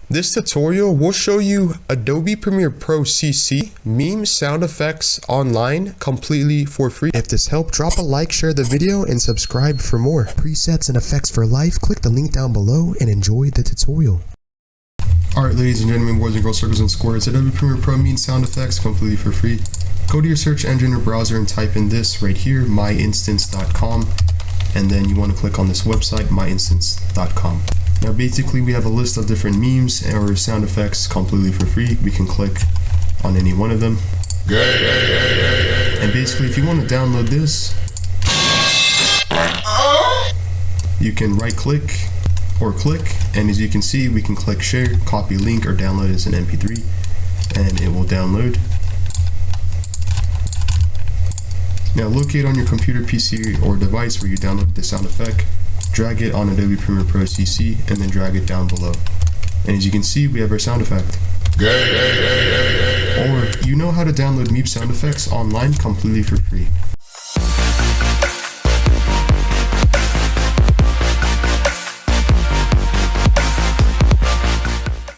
This tutorial will show you Adobe Premiere Pro CC meme sound effects online completely for free. If this helped, drop a like, share the video, and subscribe for more. Presets and effects for life, click the link down below and enjoy the tutorial. Alright, ladies and gentlemen, boys and girls, circles and squares, Adobe Premiere Pro meme sound effects completely for free. Go to your search engine or browser and type in this right here, myinstance.com, and then you want to click on this website, myinstance.com. Now basically we have a list of different memes or sound effects completely for free. We can click on any one of them. And basically if you want to download this, you can right click or click, and as you can see we can click share, copy link, or download as an MP3, and it will download. Now locate on your computer, PC, or device where you download the sound effect, drag it on Adobe Premiere Pro CC, and then drag it down below. And as you can see, we have our sound effect. Or you know how to download meme sound effects online completely for free.